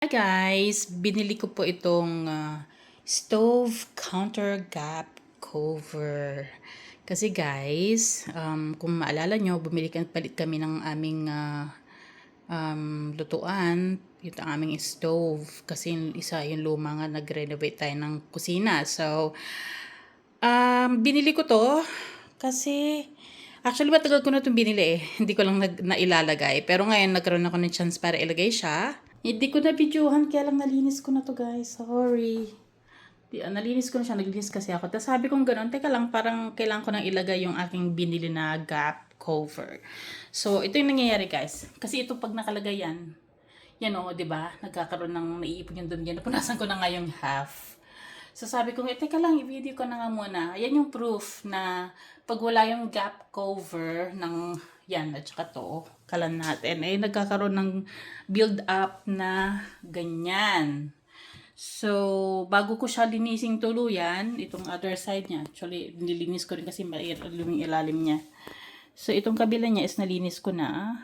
Hi guys! Binili ko po itong stove counter gap cover. Kasi guys, kung maalala nyo, palit kami ng aming lutuan, yung aming stove. Kasi yung isa, yung luma nga, nag-renovate tayo ng kusina. So, binili ko to kasi actually matagal ko na itong binili eh. Hindi ko lang nailalagay. Pero ngayon nagkaroon ako ng chance para ilagay siya. Hindi ko na videohan, kaya lang nalinis ko na to guys. Sorry. Nalinis ko na siya, naglinis kasi ako. Tapos sabi kong gano'n, teka lang, parang kailangan ko nang ilagay yung aking binili na gap cover. So, ito yung nangyayari guys. Kasi ito pag nakalagay yan o, di ba? Nagkakaroon ng naiipon yung dun yan. Napunasan ko na nga yung half. So sabi ko, teka lang, i-video ko na nga muna. Yan yung proof na pag wala yung gap cover ng yan at saka to, kalan natin, nagkakaroon ng build up na ganyan. So, bago ko siya linising tuluyan, itong other side niya, actually, nilinis ko rin kasi yung ilalim niya. So, itong kabila niya is nalinis ko na.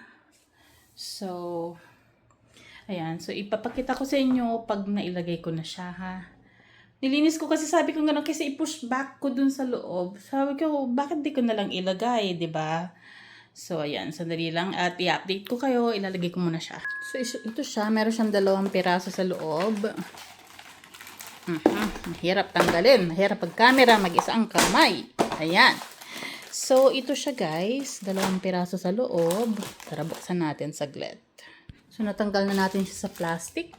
So, ayan. So, ipapakita ko sa inyo pag nailagay ko na siya, ha. Nilinis ko kasi sabi ko gano'n kasi i-push back ko dun sa loob. Sabi ko, bakit di ko na lang ilagay, di ba? So, ayan. Sandali lang. At i-update ko kayo. Ilalagay ko muna siya. So, ito siya. Meron siyang 2 piraso sa loob. Mahirap tanggalin. Mahirap pag camera. Mag-isa ang kamay. Ayan. So, ito siya guys. 2 piraso sa loob. Tara, buksan natin saglit. So, natanggal na natin siya sa plastic.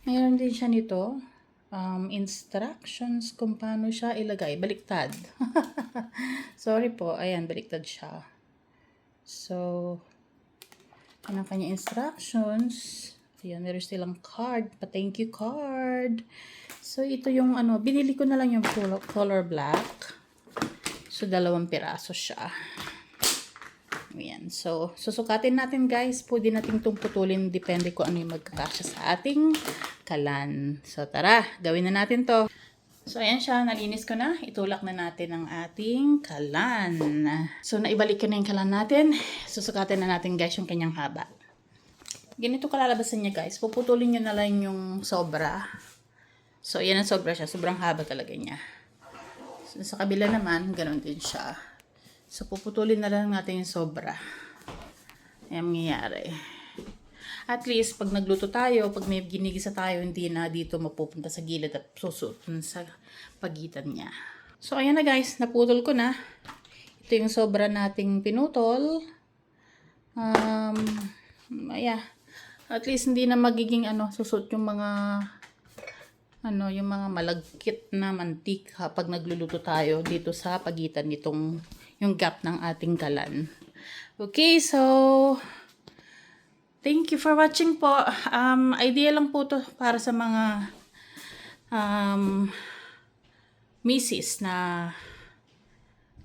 Mayroon din siya nito. Instructions kung paano siya ilagay. Baliktad. Sorry po. Ayan, baliktad siya. So, ano ang kanya instructions. Ayan, meron silang card. Pa-thank you card. So, ito yung binili ko na lang yung color black. So, 2 piraso siya. Ayan. So, susukatin natin guys. Pwede natin itong putulin. Depende kung ano yung magkakasya sa ating kalan. So, tara. Gawin na natin to. So, ayan siya. Nalinis ko na. Itulak na natin ang ating kalan. So, naibalik ko na yung kalan natin. Susukatin na natin guys yung kanyang haba. Ganito kalalabasan niya guys. Puputulin nyo na lang yung sobra. So, ayan ang sobra siya. Sobrang haba talaga niya. So, sa kabila naman, ganoon din siya. So, puputulin na lang natin yung sobra. Ayan mangyayari. At least, pag nagluto tayo, pag may ginigisa tayo, hindi na dito mapupunta sa gilid at susot sa pagitan niya. So, ayan na guys. Naputol ko na. Ito yung sobra nating pinutol. Ayan. At least, hindi na magiging susot yung mga yung mga malagkit na mantika pag nagluluto tayo dito sa pagitan nitong yung gap ng ating kalan. Okay, so thank you for watching po. Idea lang po to para sa mga misis na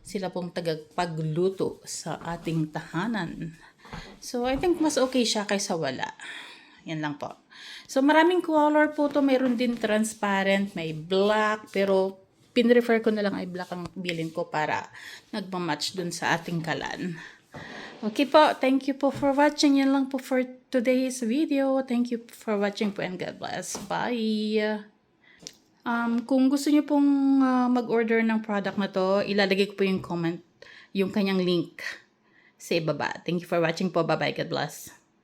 sila pong tagapagluto sa ating tahanan. So, I think mas okay siya kaysa wala. Yan lang po. So, maraming color po to. Mayroon din transparent, may black, pero pinrefer ko na lang ay black ang bilin ko para nagmamatch dun sa ating kalan. Okay po, thank you po for watching. Yan lang po for today's video. Thank you for watching po and God bless. Bye! Kung gusto niyo pong mag-order ng product na to, ilalagay ko po yung comment, yung kanyang link sa ibaba. Thank you for watching po. Bye-bye. God bless.